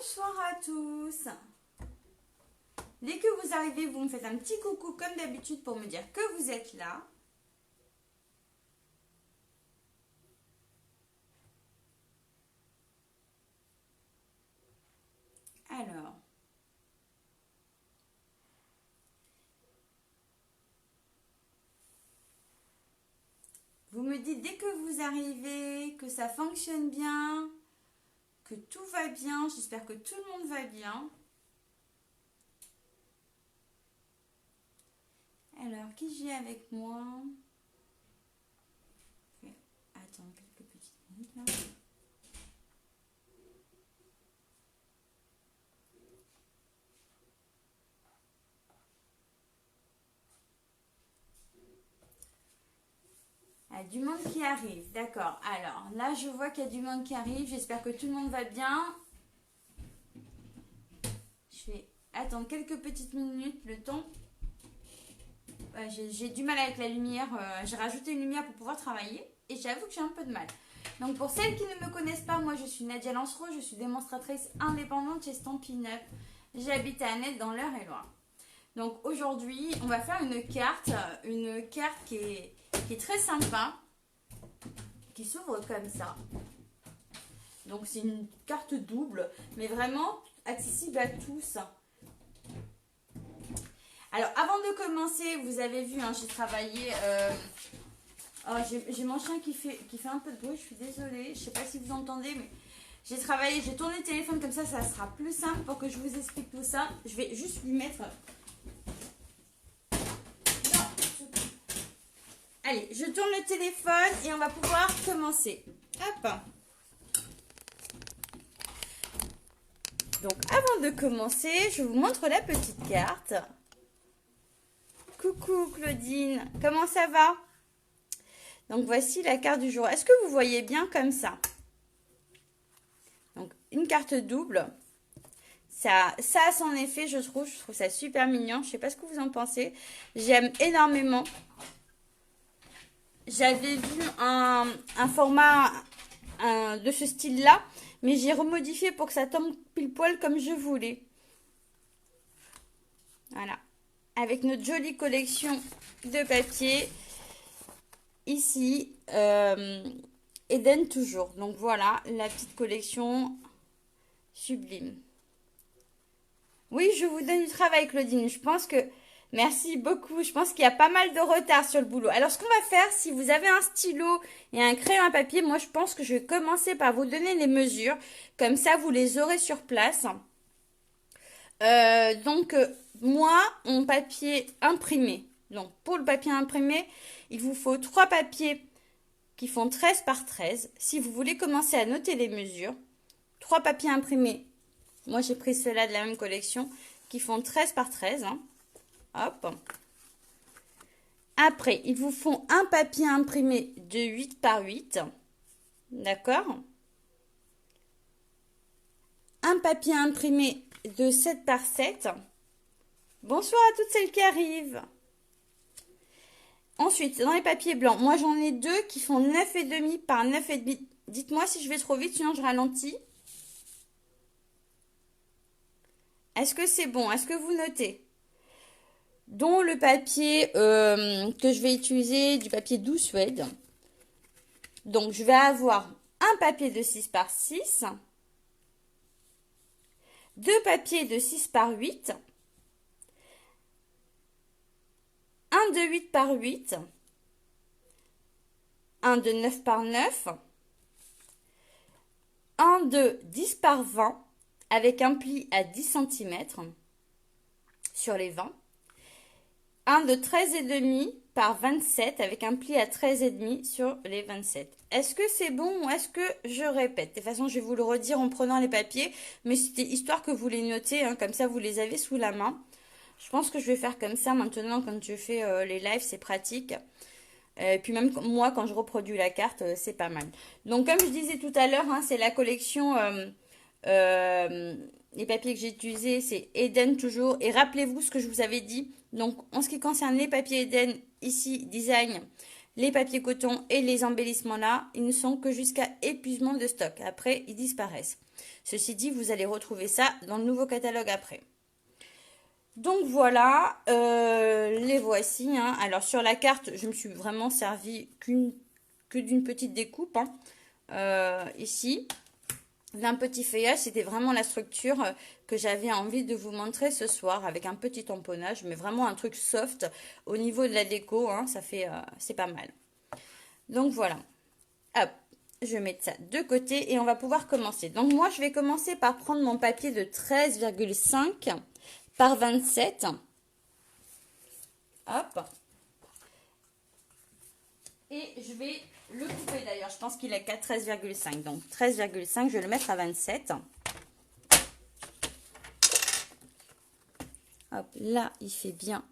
Bonsoir à tous. Dès que vous arrivez, vous me faites un petit coucou comme d'habitude pour me dire que vous êtes là. Alors, vous me dites dès que vous arrivez que ça fonctionne bien, que tout va bien. J'espère que tout le monde va bien. Alors, qui j'ai avec moi? Je vais attendre quelques petites minutes là. Ah, du monde qui arrive, d'accord. Alors, là, je vois qu'il y a du monde qui arrive. J'espère que tout le monde va bien. Je vais attendre quelques petites minutes, le temps. J'ai du mal avec la lumière. J'ai rajouté une lumière pour pouvoir travailler. Et j'avoue que j'ai un peu de mal. Donc, pour celles qui ne me connaissent pas, moi, je suis Nadia Lancereau. Je suis démonstratrice indépendante chez Stampin' Up. J'habite à Annette dans l'Eure-et-Loir. Donc, aujourd'hui, on va faire une carte qui est très sympa, qui s'ouvre comme ça. Donc c'est une carte double, mais vraiment accessible à tous. Alors avant de commencer, vous avez vu, hein, j'ai travaillé. Oh, j'ai mon chien qui fait un peu de bruit, je suis désolée, je sais pas si vous entendez, mais j'ai travaillé, j'ai tourné le téléphone comme ça sera plus simple pour que je vous explique tout ça. Je vais juste lui mettre. Allez, je tourne le téléphone et on va pouvoir commencer. Hop. Donc, avant de commencer, je vous montre la petite carte. Coucou Claudine, comment ça va? Donc, voici la carte du jour. Est-ce que vous voyez bien comme ça? Donc, une carte double. Ça a son effet, je trouve ça super mignon. Je sais pas ce que vous en pensez. J'aime énormément. J'avais vu un format de ce style-là, mais j'ai remodifié pour que ça tombe pile poil comme je voulais. Voilà. Avec notre jolie collection de papier. Ici, Eden toujours. Donc voilà, la petite collection sublime. Oui, je vous donne du travail, Claudine. Je pense que... Merci beaucoup. Je pense qu'il y a pas mal de retard sur le boulot. Alors, ce qu'on va faire, si vous avez un stylo et un crayon à papier, moi, je pense que je vais commencer par vous donner les mesures. Comme ça, vous les aurez sur place. Moi, mon papier imprimé. Donc, pour le papier imprimé, il vous faut 3 papiers qui font 13 par 13. Si vous voulez commencer à noter les mesures, 3 papiers imprimés. Moi, j'ai pris ceux-là de la même collection qui font 13 par 13. Hein. Hop. Après, il vous faut un papier imprimé de 8 par 8. D'accord? Un papier imprimé de 7 par 7. Bonsoir à toutes celles qui arrivent. Ensuite, dans les papiers blancs, moi j'en ai 2 qui font 9,5 par 9,5. Dites-moi si je vais trop vite, sinon je ralentis. Est-ce que c'est bon? Est-ce que vous notez? Dont le papier que je vais utiliser, du papier doux suède. Donc, je vais avoir un papier de 6 par 6, 2 papiers de 6 par 8, un de 8 par 8, un de 9 par 9, un de 10 par 20, avec un pli à 10 cm sur les 20. Un de 13,5 par 27 avec un pli à 13,5 sur les 27. Est-ce que c'est bon ou est-ce que je répète? De toute façon, je vais vous le redire en prenant les papiers, mais c'était histoire que vous les notez, hein, comme ça vous les avez sous la main. Je pense que je vais faire comme ça maintenant quand je fais les lives, c'est pratique. Et puis même moi, quand je reproduis la carte, c'est pas mal. Donc comme je disais tout à l'heure, hein, c'est la collection... les papiers que j'ai utilisés, c'est Eden toujours. Et rappelez-vous ce que je vous avais dit. Donc, en ce qui concerne les papiers Eden, ici, design, Les papiers coton et les embellissements là, ils ne sont que jusqu'à épuisement de stock. Après, ils disparaissent. Ceci dit, vous allez retrouver ça dans le nouveau catalogue après. Donc voilà, les voici. Hein. Alors sur la carte, je me suis vraiment servi que d'une petite découpe. Hein. Ici, d'un petit feuillage, c'était vraiment la structure que j'avais envie de vous montrer ce soir avec un petit tamponnage, mais vraiment un truc soft au niveau de la déco. Hein, ça fait, c'est pas mal. Donc voilà. Hop, je vais mettre ça de côté et on va pouvoir commencer. Donc moi, je vais commencer par prendre mon papier de 13,5 par 27. Hop. Et je vais le couper d'ailleurs. Je pense qu'il est qu'à 13,5. Donc 13,5, je vais le mettre à 27. Hop, là, il fait bien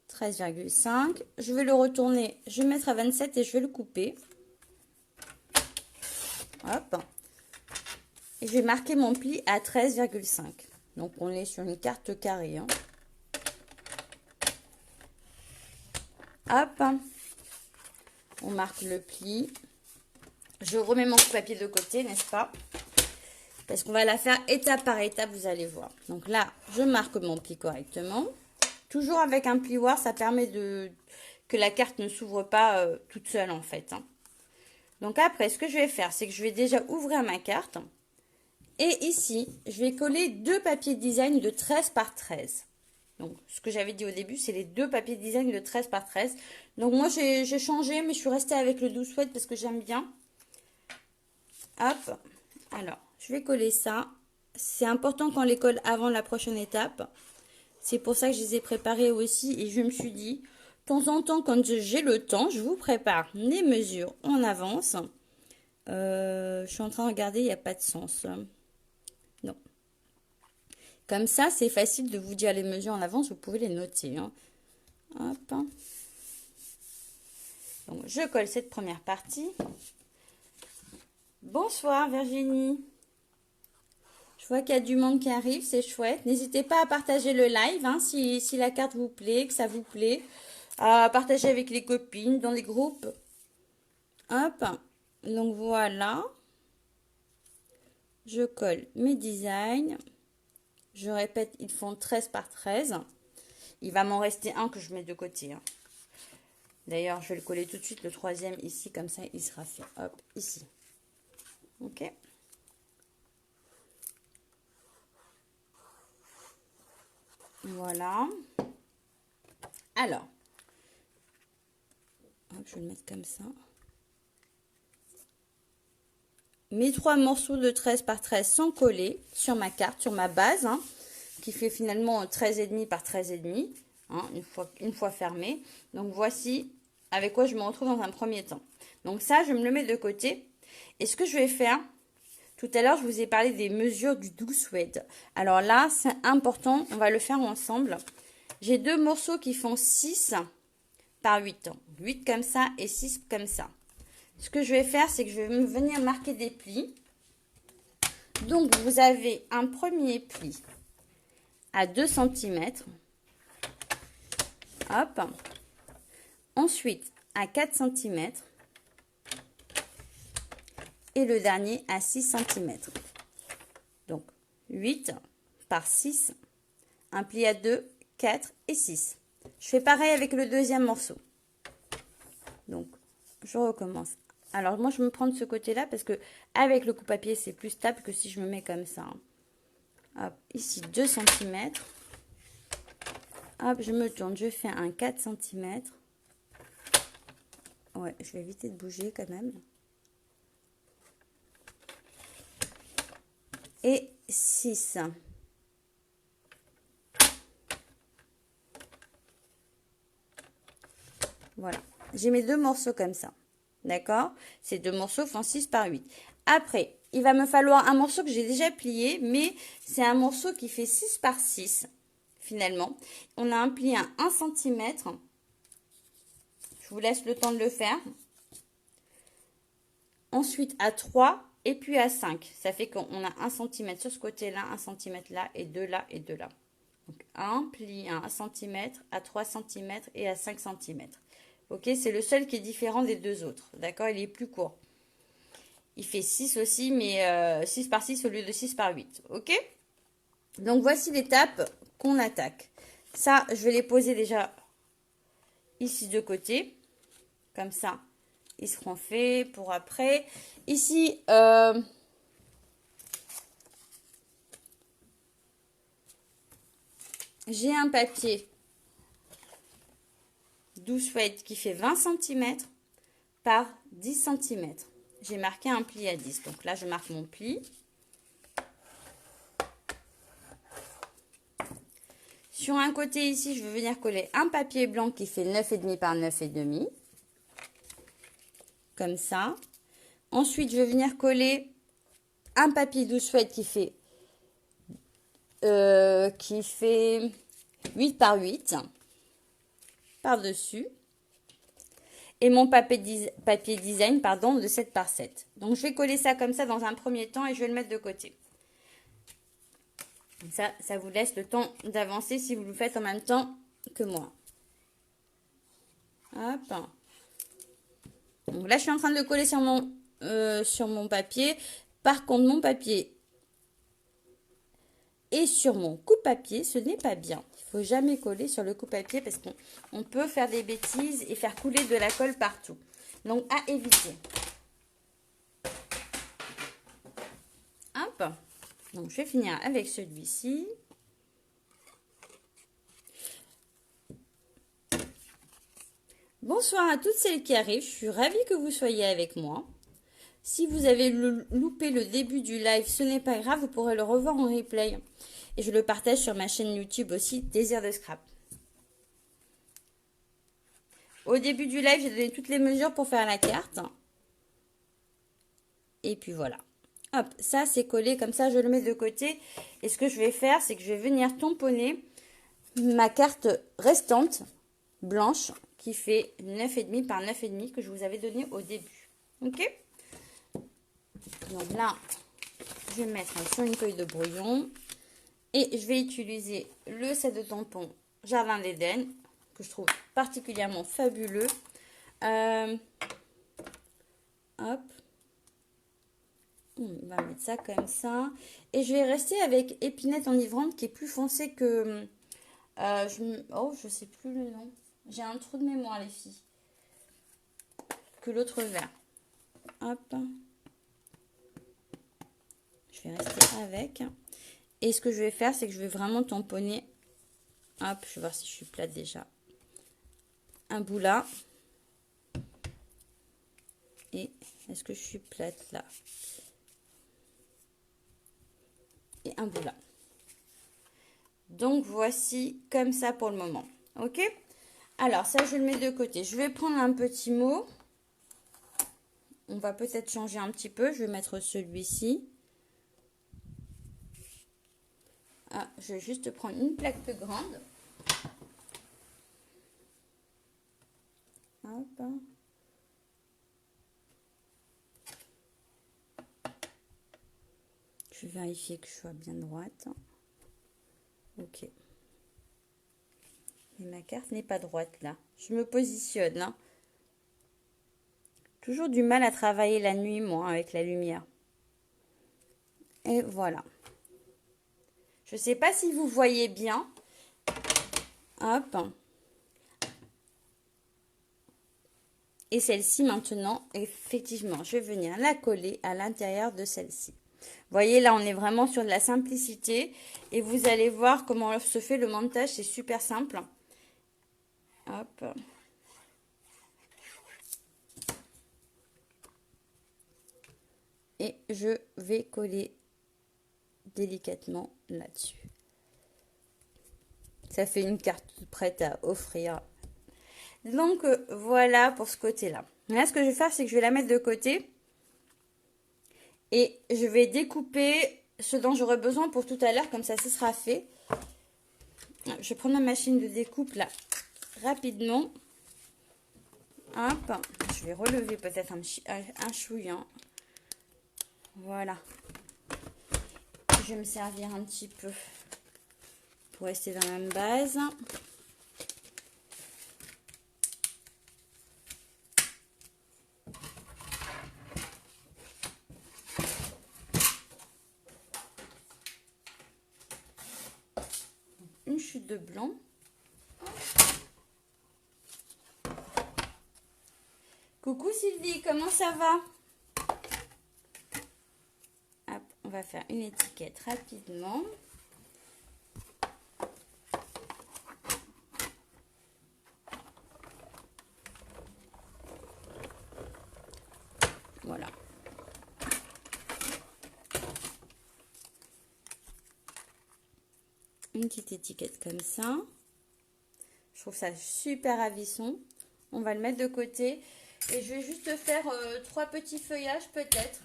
13,5. Je vais le retourner. Je vais mettre à 27 et je vais le couper. Hop. Et je vais marquer mon pli à 13,5. Donc, on est sur une carte carrée. Hein. Hop. On marque le pli. Je remets mon papier de côté, n'est-ce pas? Parce qu'on va la faire étape par étape, vous allez voir. Donc là, je marque mon pli correctement. Toujours avec un plioir, ça permet que la carte ne s'ouvre pas toute seule en fait. Hein. Donc après, ce que je vais faire, c'est que je vais déjà ouvrir ma carte. Et ici, je vais coller deux papiers design de 13 par 13. Donc, ce que j'avais dit au début, c'est les deux papiers design de 13 par 13. Donc, moi, j'ai changé, mais je suis restée avec le 12 Sweat parce que j'aime bien. Hop. Alors, je vais coller ça. C'est important qu'on les colle avant la prochaine étape. C'est pour ça que je les ai préparés aussi. Et je me suis dit, de temps en temps, quand j'ai le temps, je vous prépare les mesures en avance. Je suis en train de regarder, il n'y a pas de sens. Non. Comme ça, c'est facile de vous dire les mesures en avance. Vous pouvez les noter. Hein. Hop. Donc, je colle cette première partie. Bonsoir Virginie. Je vois qu'il y a du monde qui arrive, c'est chouette. N'hésitez pas à partager le live hein, si la carte vous plaît, que ça vous plaît. À partager avec les copines, dans les groupes. Hop. Donc voilà. Je colle mes designs. Je répète, ils font 13 par 13. Il va m'en rester un que je mets de côté. Hein. D'ailleurs, je vais le coller tout de suite, le troisième ici, comme ça, il sera fait. Hop, ici. Ok. Voilà. Alors. Hop, je vais le mettre comme ça. Mes trois morceaux de 13 par 13 sont collés sur ma carte, sur ma base, hein, qui fait finalement 13,5 par 13,5, hein, une fois fermé. Donc voici avec quoi je me retrouve dans un premier temps. Donc ça, je me le mets de côté. Et ce que je vais faire, tout à l'heure, je vous ai parlé des mesures du 12 Suède. Alors là, c'est important, on va le faire ensemble. J'ai deux morceaux qui font 6 par 8. 8 comme ça et 6 comme ça. Ce que je vais faire, c'est que je vais venir marquer des plis. Donc, vous avez un premier pli à 2 cm. Hop. Ensuite, à 4 cm. Et le dernier à 6 cm. Donc, 8 par 6. Un pli à 2, 4 et 6. Je fais pareil avec le deuxième morceau. Donc, je recommence. Alors, moi, je me prends de ce côté-là parce que avec le coupe-papier, c'est plus stable que si je me mets comme ça. Hop, ici, 2 cm. Hop, je me tourne, je fais un 4 cm. Ouais, je vais éviter de bouger quand même. Et 6. Voilà, j'ai mes deux morceaux comme ça. D'accord? Ces deux morceaux font 6 par 8. Après, il va me falloir un morceau que j'ai déjà plié, mais c'est un morceau qui fait 6 par 6, finalement. On a un pli à 1 cm. Je vous laisse le temps de le faire. Ensuite, à 3 et puis à 5. Ça fait qu'on a 1 cm sur ce côté-là, 1 cm là, et 2 là, et 2 là. Donc, un pli à 1 cm, à 3 cm et à 5 cm. Ok, c'est le seul qui est différent des deux autres. D'accord, il est plus court. Il fait 6 aussi, mais 6 par 6 au lieu de 6 par 8. Ok? Donc, voici l'étape qu'on attaque. Ça, je vais les poser déjà ici de côté. Comme ça, ils seront faits pour après. Ici, j'ai un papier 12 feuilles qui fait 20 cm par 10 cm. J'ai marqué un pli à 10. Donc là, je marque mon pli. Sur un côté ici, je vais venir coller un papier blanc qui fait 9,5 par 9,5. Comme ça. Ensuite, je vais venir coller un papier 12 feuilles qui fait 8 par 8 par-dessus. Et mon papier design, pardon, de 7 par 7. Donc, je vais coller ça comme ça dans un premier temps et je vais le mettre de côté. Ça vous laisse le temps d'avancer si vous le faites en même temps que moi. Hop. Donc là, je suis en train de le coller sur mon papier. Par contre, mon papier est sur mon coupe-papier. Ce n'est pas bien. Il ne faut jamais coller sur le coupe-papier parce qu'on peut faire des bêtises et faire couler de la colle partout. Donc, à éviter. Hop. Donc, je vais finir avec celui-ci. Bonsoir à toutes celles qui arrivent. Je suis ravie que vous soyez avec moi. Si vous avez loupé le début du live, ce n'est pas grave. Vous pourrez le revoir en replay. Et je le partage sur ma chaîne YouTube aussi, Désir de Scrap. Au début du live, j'ai donné toutes les mesures pour faire la carte. Et puis voilà. Hop, ça c'est collé comme ça, je le mets de côté. Et ce que je vais faire, c'est que je vais venir tamponner ma carte restante blanche qui fait 9,5 par 9,5 que je vous avais donné au début. Ok? Donc là, je vais mettre sur une feuille de brouillon. Et je vais utiliser le set de tampons Jardin d'Éden que je trouve particulièrement fabuleux. Hop. On va mettre ça comme ça. Et je vais rester avec Épinette enivrante qui est plus foncé que... je sais plus le nom. J'ai un trou de mémoire, les filles. Que l'autre vert. Hop. Je vais rester avec. Et ce que je vais faire, c'est que je vais vraiment tamponner. Hop, je vais voir si je suis plate déjà. Un bout là. Et est-ce que je suis plate là? Et un bout là. Donc voici comme ça pour le moment. Ok? Alors ça je le mets de côté. Je vais prendre un petit mot. On va peut-être changer un petit peu. Je vais mettre celui-ci. Ah, je vais juste prendre une plaque plus grande. Hop. Je vais vérifier que je sois bien droite. Ok. Mais ma carte n'est pas droite là. Je me positionne. Hein. Toujours du mal à travailler la nuit, moi, avec la lumière. Et voilà. Je ne sais pas si vous voyez bien. Hop. Et celle-ci maintenant, effectivement, je vais venir la coller à l'intérieur de celle-ci. Vous voyez, là, on est vraiment sur de la simplicité. Et vous allez voir comment se fait le montage. C'est super simple. Hop. Et je vais coller délicatement là-dessus. Ça fait une carte prête à offrir. Donc, voilà pour ce côté-là. Là, ce que je vais faire, c'est que je vais la mettre de côté. Et je vais découper ce dont j'aurai besoin pour tout à l'heure, comme ça, ce sera fait. Je vais prendre ma machine de découpe là, rapidement. Hop, je vais relever peut-être un chouillant. Voilà. Je vais me servir un petit peu pour rester dans la même base. plus de blanc. Coucou Sylvie, comment ça va? Hop, on va faire une étiquette rapidement. Voilà. Une petite étiquette comme ça. Je trouve ça super ravissant. On va le mettre de côté. Et je vais juste faire 3 petits feuillages peut-être.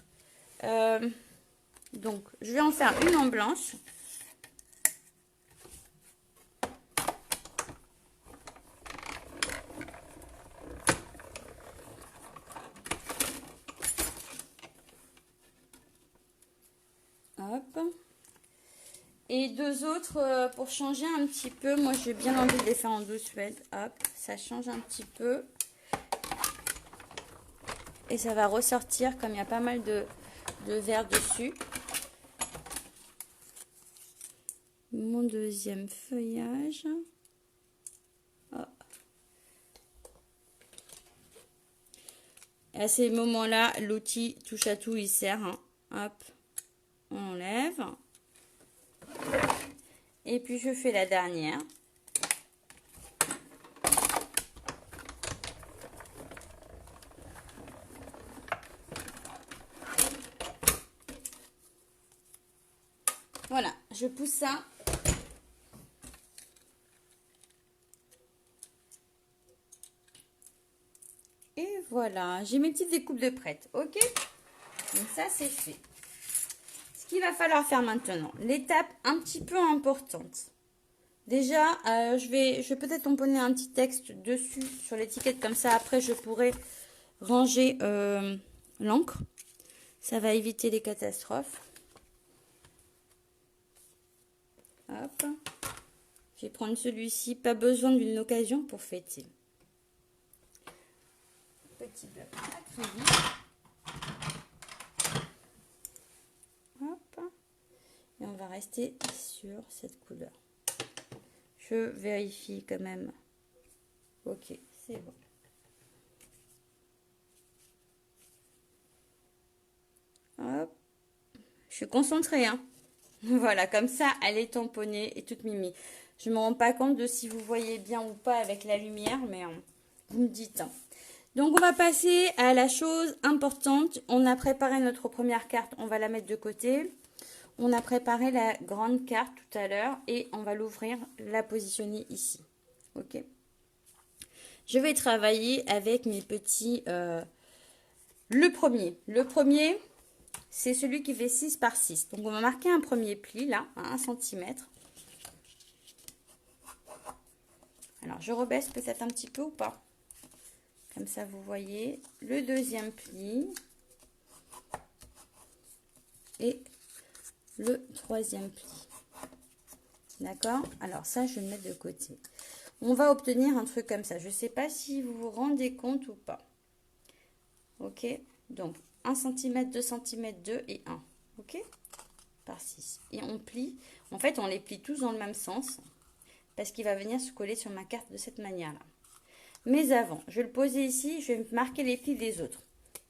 Donc, je vais en faire une en blanche. Hop. Et 2 autres pour changer un petit peu. Moi, j'ai bien envie de les faire en 12 suède. Hop, ça change un petit peu. Et ça va ressortir comme il y a pas mal de vert dessus. Mon deuxième feuillage. Oh. Et à ces moments-là, l'outil touche à tout, il sert. Hein. Hop, on enlève. Et puis je fais la dernière. Voilà, je pousse ça. Et voilà, j'ai mes petites découpes de prête, ok? Donc ça, c'est fait. Ce qu'il va falloir faire maintenant, l'étape un petit peu importante. Déjà, je vais peut-être tamponner un petit texte dessus sur l'étiquette, comme ça, après, je pourrai ranger l'encre. Ça va éviter les catastrophes. Hop. Je vais prendre celui-ci. Pas besoin d'une occasion pour fêter. Petit bloc acrylique. Hop. Et on va rester sur cette couleur. Je vérifie quand même. Ok, c'est bon. Hop. Je suis concentrée, hein. Voilà, comme ça, elle est tamponnée et toute mimi. Je ne me rends pas compte de si vous voyez bien ou pas avec la lumière, mais vous me dites. Hein. Donc, on va passer à la chose importante. On a préparé notre première carte, on va la mettre de côté. On a préparé la grande carte tout à l'heure et on va l'ouvrir, la positionner ici. Ok. Je vais travailler avec mes petits... Le premier... C'est celui qui fait 6 par 6. Donc, on va marquer un premier pli, là, à 1 cm. Alors, je rebaisse peut-être un petit peu ou pas. Comme ça, vous voyez. Le deuxième pli. Et le troisième pli. D'accord? Alors, ça, je vais le mettre de côté. On va obtenir un truc comme ça. Je ne sais pas si vous vous rendez compte ou pas. Ok? Donc, 1 cm, 2 cm, 2 et 1. Ok, par 6. Et on plie. En fait, on les plie tous dans le même sens. Parce qu'il va venir se coller sur ma carte de cette manière-là. Mais avant, je vais le poser ici. Je vais marquer les plis des autres.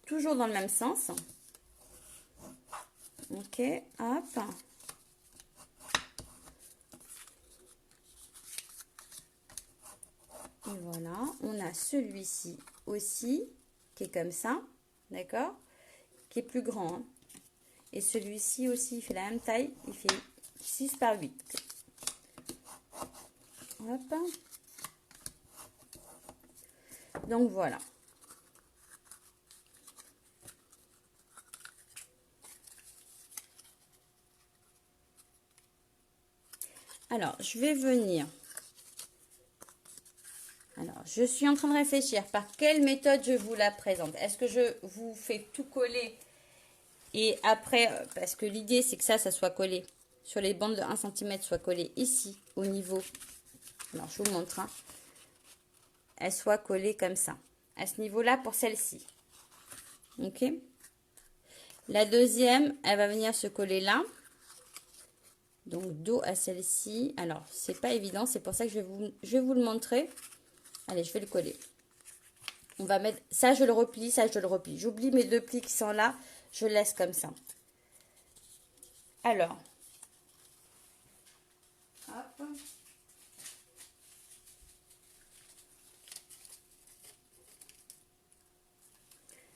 Toujours dans le même sens. Ok, hop. Et voilà. On a celui-ci aussi. Qui est comme ça. D'accord? Qui est plus grand. Hein. Et celui-ci aussi, il fait la même taille. Il fait 6 par 8. Hop. Donc voilà. Alors, je vais venir. Alors, je suis en train de réfléchir par quelle méthode je vous la présente. Est-ce que je vous fais tout coller et après, parce que l'idée c'est que ça soit collé sur les bandes de 1 cm, soit collé ici au niveau. Alors, je vous montre. Hein, elle soit collée comme ça. À ce niveau-là pour celle-ci. Ok. La deuxième, elle va venir se coller là. Donc dos à celle-ci. Alors, c'est pas évident, c'est pour ça que je vais vous le montrer. Allez, je vais le coller. On va mettre, ça je le replie, ça je le replie. J'oublie mes deux plis qui sont là, je laisse comme ça. Alors, hop.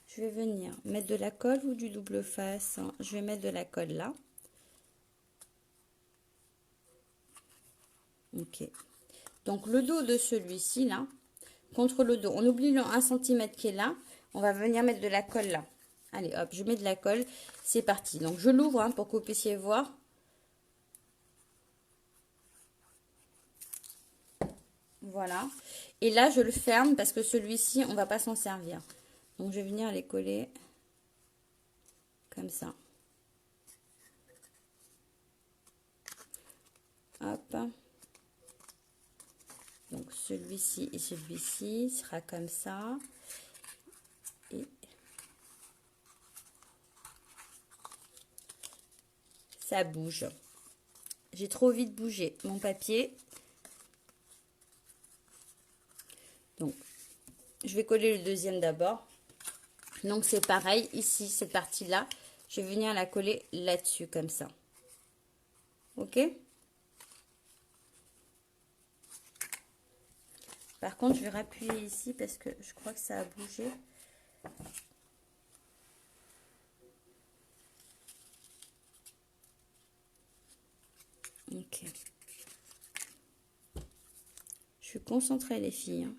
Je vais venir mettre de la colle ou du double face. Je vais mettre de la colle là. Ok. Donc le dos de celui-ci là, contre le dos, on oublie le 1 cm qui est là. On va venir mettre de la colle là. Allez hop, je mets de la colle. C'est parti. Donc je l'ouvre hein, pour que vous puissiez voir. Voilà. Et là je le ferme parce que celui-ci on va pas s'en servir. Donc je vais venir les coller comme ça. Hop. Donc celui-ci et celui-ci sera comme ça. Et ça bouge. J'ai trop vite bougé mon papier. Donc je vais coller le deuxième d'abord. Donc c'est pareil ici, cette partie-là. Je vais venir la coller là-dessus comme ça. Ok? Par contre, je vais rappuyer ici parce que je crois que ça a bougé. Ok. Je suis concentrée les filles.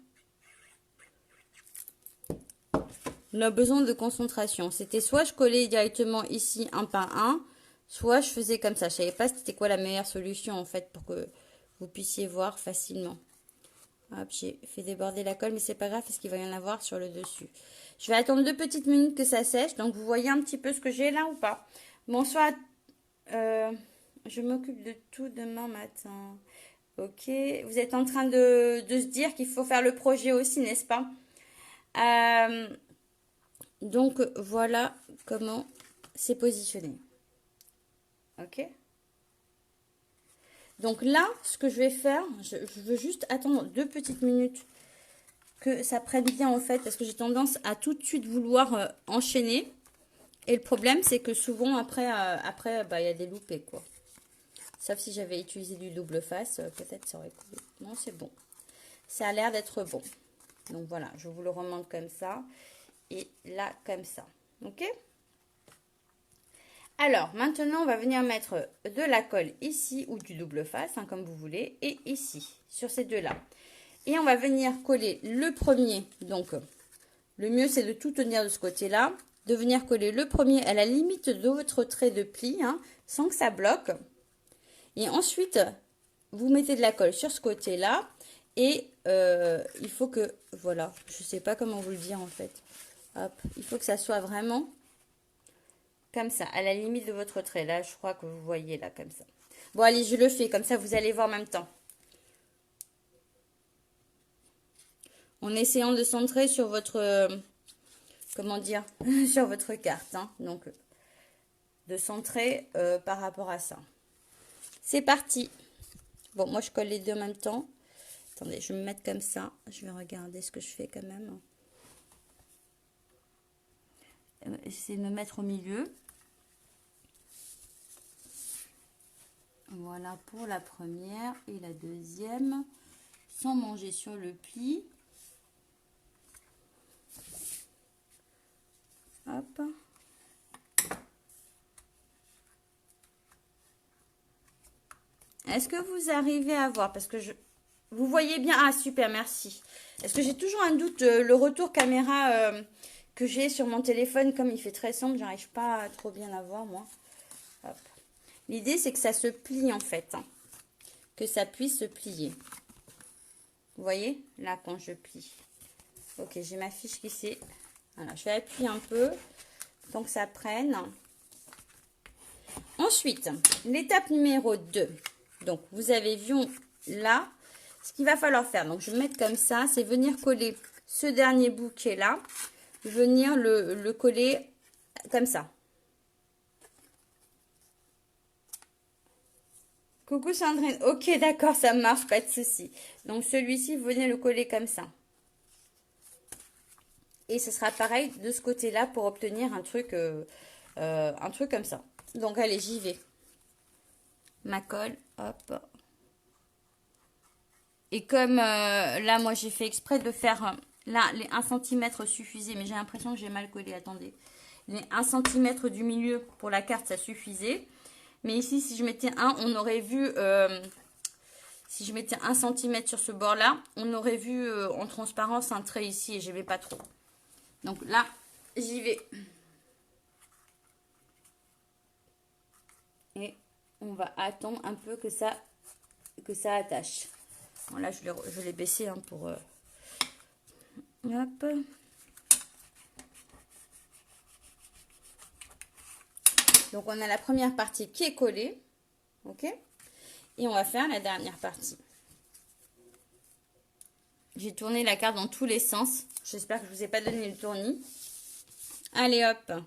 On a besoin de concentration. C'était soit je collais directement ici un par un, soit je faisais comme ça. Je savais pas c'était quoi la meilleure solution en fait pour que vous puissiez voir facilement. Hop, j'ai fait déborder la colle, mais c'est pas grave parce qu'il va y en avoir sur le dessus. Je vais attendre 2 petites minutes que ça sèche. Donc vous voyez un petit peu ce que j'ai là ou pas? Bonsoir. Je m'occupe de tout demain matin. Ok. Vous êtes en train de se dire qu'il faut faire le projet aussi, n'est-ce pas? Donc voilà comment c'est positionné. Ok. Donc là, ce que je vais faire, je veux juste attendre 2 petites minutes que ça prenne bien en fait, parce que j'ai tendance à tout de suite vouloir enchaîner. Et le problème, c'est que souvent après, bah, il y a des loupés quoi. Sauf si j'avais utilisé du double face, peut-être ça aurait coulé. Non, c'est bon. Ça a l'air d'être bon. Donc voilà, je vous le remonte comme ça. Et là, comme ça. Ok? Alors, maintenant, on va venir mettre de la colle ici ou du double face, hein, comme vous voulez. Et ici, sur ces deux-là. Et on va venir coller le premier. Donc, le mieux, c'est de tout tenir de ce côté-là. De venir coller le premier à la limite de votre trait de pli, hein, sans que ça bloque. Et ensuite, vous mettez de la colle sur ce côté-là. Et il faut que, voilà, je ne sais pas comment vous le dire en fait. Hop, il faut que ça soit vraiment comme ça, à la limite de votre trait. Là, je crois que vous voyez là, comme ça. Bon, allez, je le fais, comme ça, vous allez voir en même temps. En essayant de centrer sur votre, comment dire, sur votre carte. Hein. Donc, de centrer par rapport à ça. C'est parti. Bon, moi, je colle les deux en même temps. Attendez, je vais me mettre comme ça. Je vais regarder ce que je fais quand même. Essayer de me mettre au milieu. Voilà pour la première et la deuxième. Sans manger sur le pli. Hop. Est-ce que vous arrivez à voir? Parce que vous voyez bien. Ah, super, merci. Est-ce que j'ai toujours un doute? Le retour caméra que j'ai sur mon téléphone, comme il fait très sombre, j'arrive pas à trop bien à voir, moi. L'idée, c'est que ça se plie, en fait. Hein. Que ça puisse se plier. Vous voyez? Là, quand je plie. Ok, j'ai ma fiche qui s'est... Voilà, je vais appuyer un peu. Tant que ça prenne. Ensuite, l'étape numéro 2. Donc, vous avez vu là, ce qu'il va falloir faire. Donc, je vais mettre comme ça. C'est venir coller ce dernier bout qui est là. Venir le coller comme ça. Coucou Sandrine. Ok, d'accord, ça marche, pas de souci. Donc celui-ci, vous venez le coller comme ça. Et ce sera pareil de ce côté-là pour obtenir un truc comme ça. Donc allez, j'y vais. Ma colle, hop. Et comme là, moi, j'ai fait exprès de faire... là, les 1 cm suffisaient, mais j'ai l'impression que j'ai mal collé, attendez. Les 1 cm du milieu pour la carte, ça suffisait. Mais ici, si je mettais on aurait vu... si je mettais 1 cm sur ce bord-là, on aurait vu en transparence un trait ici et je vais pas trop. Donc là, j'y vais. Et on va attendre un peu que ça attache. Bon, là, je l'ai baissé hein, pour... hop. Donc, on a la première partie qui est collée. Ok. Et on va faire la dernière partie. J'ai tourné la carte dans tous les sens. J'espère que je ne vous ai pas donné le tournis. Allez, hop.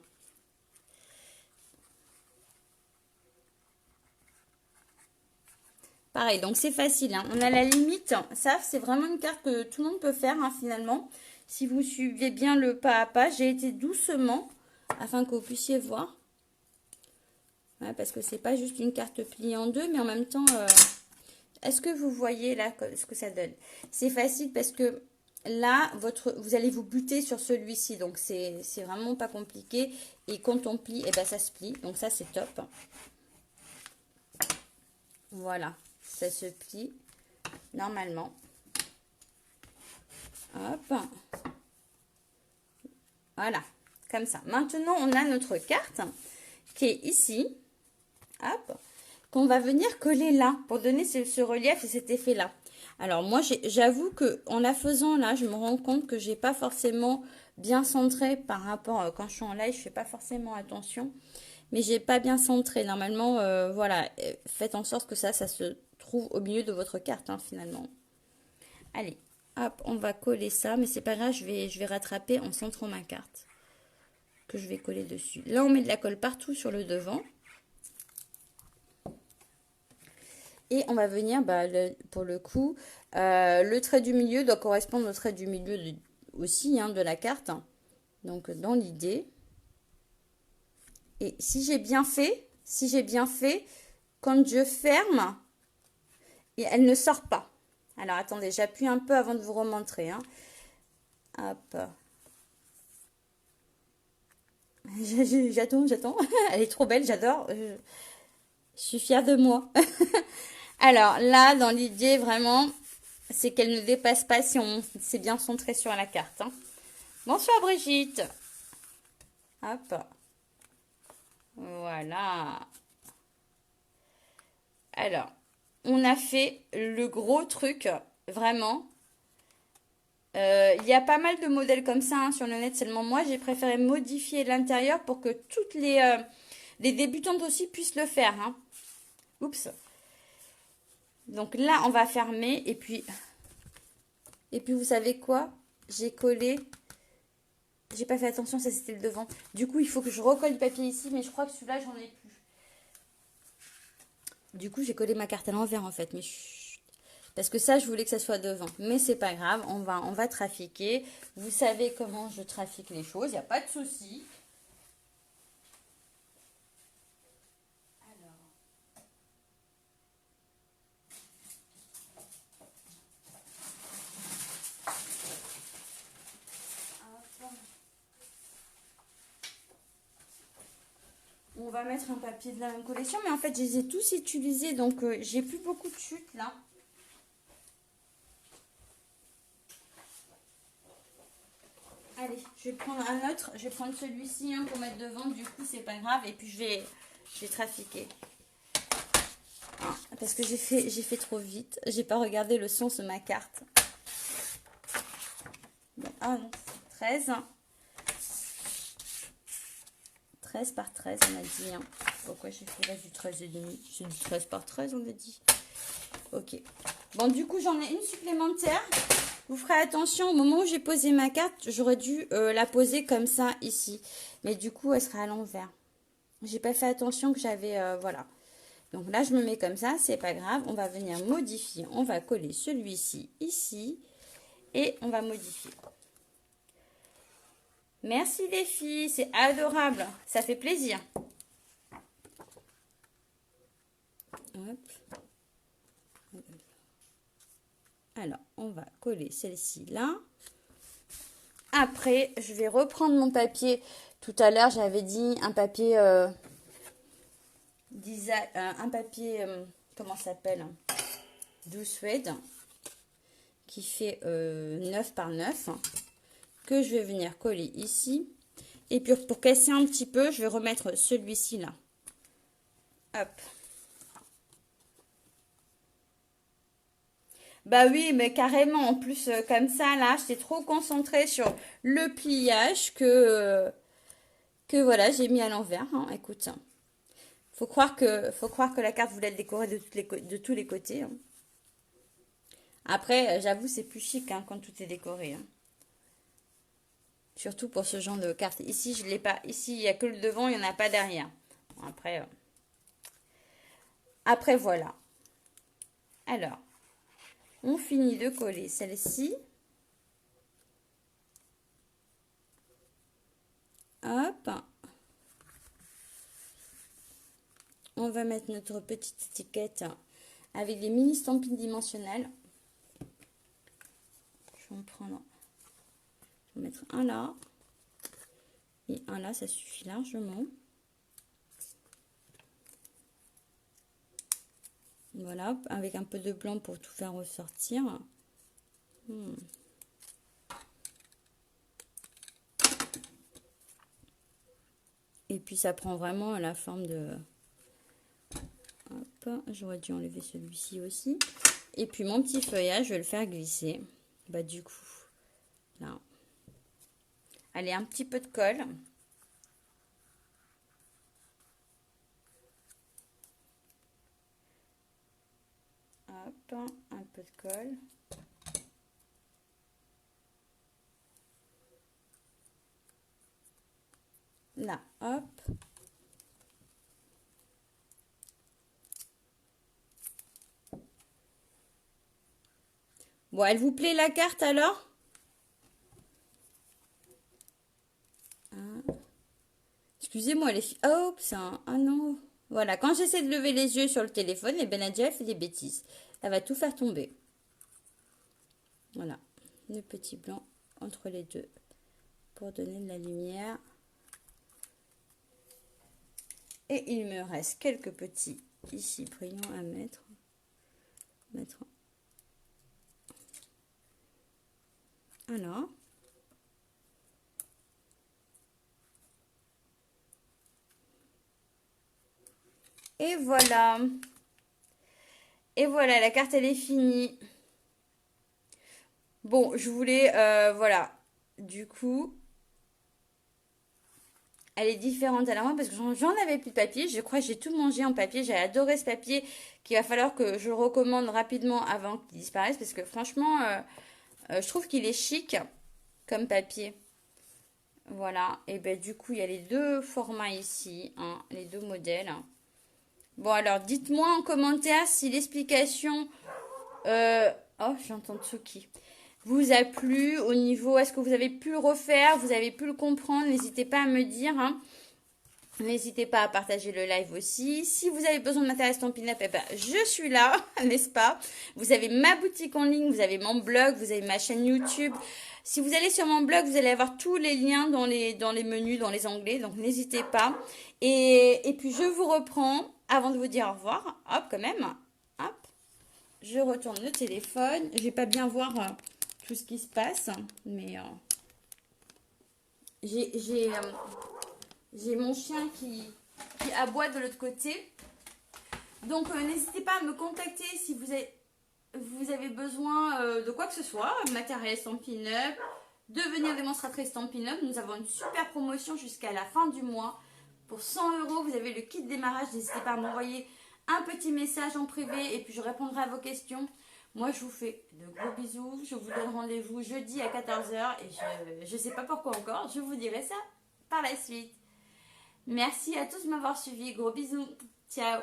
Pareil, donc c'est facile. Hein. On a la limite. Ça, c'est vraiment une carte que tout le monde peut faire hein, finalement. Si vous suivez bien le pas à pas, j'ai été doucement afin que vous puissiez voir. Ouais, parce que c'est pas juste une carte pliée en deux, mais en même temps, est-ce que vous voyez là ce que ça donne? C'est facile parce que là, vous allez vous buter sur celui-ci, donc c'est vraiment pas compliqué. Et quand on plie, eh ben, ça se plie, donc ça c'est top. Voilà, ça se plie normalement. Hop. Voilà, comme ça. Maintenant, on a notre carte qui est ici. Hop. Qu'on va venir coller là pour donner ce relief et cet effet là. Alors moi j'avoue que en la faisant là je me rends compte que j'ai pas forcément bien centré par rapport quand je suis en live, je fais pas forcément attention, mais j'ai pas bien centré normalement. Voilà, faites en sorte que ça se trouve au milieu de votre carte hein, finalement. Allez, hop, on va coller ça, mais c'est pas grave, je vais rattraper en centrant ma carte que je vais coller dessus. Là on met de la colle partout sur le devant. Et on va venir, pour le coup, le trait du milieu doit correspondre au trait du milieu aussi hein, de la carte. Donc, dans l'idée. Et si j'ai bien fait, quand je ferme, et elle ne sort pas. Alors, attendez, j'appuie un peu avant de vous remontrer. Hein. Hop. J'attends. Elle est trop belle, j'adore. Je suis fière de moi. Alors là, dans l'idée, vraiment, c'est qu'elle ne dépasse pas si on s'est bien centré sur la carte. Hein. Bonsoir Brigitte. Hop. Voilà. Alors, on a fait le gros truc, vraiment. Il y a pas mal de modèles comme ça hein, sur le net. Seulement moi, j'ai préféré modifier l'intérieur pour que toutes les débutantes aussi puissent le faire. Hein. Oups. Donc là, on va fermer et puis vous savez quoi? J'ai collé. J'ai pas fait attention, ça c'était le devant. Du coup, il faut que je recolle du papier ici, mais je crois que celui-là, j'en ai plus. Du coup, j'ai collé ma carte à l'envers en fait, mais chut. Parce que ça, je voulais que ça soit devant. Mais c'est pas grave, on va trafiquer. Vous savez comment je trafique les choses, il n'y a pas de souci. On va mettre un papier de la même collection, mais en fait, je les ai tous utilisés, donc j'ai plus beaucoup de chutes là. Allez, je vais prendre un autre. Je vais prendre celui-ci hein, pour mettre devant. Du coup, c'est pas grave. Et puis, je vais trafiquer. Parce que j'ai fait trop vite. J'ai pas regardé le son sur ma carte. Bon, ah non, 13. 13 par 13, on a dit. Hein. Pourquoi j'ai fait là du 13 et demi? C'est du 13 par 13, on a dit. Ok. Bon, du coup, j'en ai une supplémentaire. Vous ferez attention, au moment où j'ai posé ma carte, j'aurais dû la poser comme ça, ici. Mais du coup, elle sera à l'envers. J'ai pas fait attention que j'avais... voilà. Donc là, je me mets comme ça, c'est pas grave. On va venir modifier. On va coller celui-ci ici et on va modifier. Merci les filles, c'est adorable. Ça fait plaisir. Hop. Alors, on va coller celle-ci là. Après, je vais reprendre mon papier. Tout à l'heure, j'avais dit un papier un papier, comment ça s'appelle, 12 suède, qui fait 9 par 9, que je vais venir coller ici. Et puis pour casser un petit peu, je vais remettre celui-ci là. Hop. Bah oui, mais carrément, en plus, comme ça, là, j'étais trop concentrée sur le pliage que voilà, j'ai mis à l'envers, hein. Écoute, faut croire que la carte voulait être décorée de tous les côtés, hein. Après, j'avoue, c'est plus chic, hein, quand tout est décoré, hein. Surtout pour ce genre de carte. Ici, je l'ai pas. Ici, il n'y a que le devant, il n'y en a pas derrière. Bon, après, voilà. Alors, on finit de coller celle-ci. Hop. On va mettre notre petite étiquette avec des mini stampines dimensionnelles. Je vais en prendre. Je vais mettre un là. Et un là, ça suffit largement. Voilà, avec un peu de blanc pour tout faire ressortir. Et puis ça prend vraiment la forme de... Hop, j'aurais dû enlever celui-ci aussi. Et puis mon petit feuillage, je vais le faire glisser. Bah du coup, là. Allez, un petit peu de colle. Hop, un peu de colle. Là, hop. Bon, elle vous plaît la carte alors? Excusez-moi les filles. Hop, c'est un... Ah non. Voilà, quand j'essaie de lever les yeux sur le téléphone, les Benadja, elle fait des bêtises. Elle va tout faire tomber. Voilà, le petit blanc entre les deux pour donner de la lumière. Et il me reste quelques petits ici brillants à mettre. Alors. Et voilà. Et voilà, la carte elle est finie. Bon, je voulais, voilà. Du coup, elle est différente à la main parce que j'en avais plus de papier. Je crois que j'ai tout mangé en papier. J'ai adoré ce papier qu'il va falloir que je le recommande rapidement avant qu'il disparaisse parce que franchement, je trouve qu'il est chic comme papier. Voilà. Et ben du coup, il y a les deux formats ici, hein, les deux modèles. Bon, alors, dites-moi en commentaire si l'explication... Oh, j'entends Tsuki. Vous a plu au niveau... Est-ce que vous avez pu le refaire? Vous avez pu le comprendre? N'hésitez pas à me dire, hein. N'hésitez pas à partager le live aussi. Si vous avez besoin de matériel Stampin' Up, eh ben, je suis là, n'est-ce pas? Vous avez ma boutique en ligne, vous avez mon blog, vous avez ma chaîne YouTube. Si vous allez sur mon blog, vous allez avoir tous les liens dans les menus, dans les onglets. Donc, n'hésitez pas. Et puis, je vous reprends avant de vous dire au revoir. Hop, quand même. Hop. Je retourne le téléphone. Je vais pas bien voir tout ce qui se passe. Mais j'ai mon chien qui aboie de l'autre côté. Donc, n'hésitez pas à me contacter si vous avez besoin de quoi que ce soit. Matériel Stampin' Up, devenir démonstratrice Stampin' Up. Nous avons une super promotion jusqu'à la fin du mois. Pour 100 €, vous avez le kit démarrage. N'hésitez pas à m'envoyer un petit message en privé et puis je répondrai à vos questions. Moi, je vous fais de gros bisous. Je vous donne rendez-vous jeudi à 14 h. Et je ne sais pas pourquoi encore. Je vous dirai ça par la suite. Merci à tous de m'avoir suivi. Gros bisous. Ciao.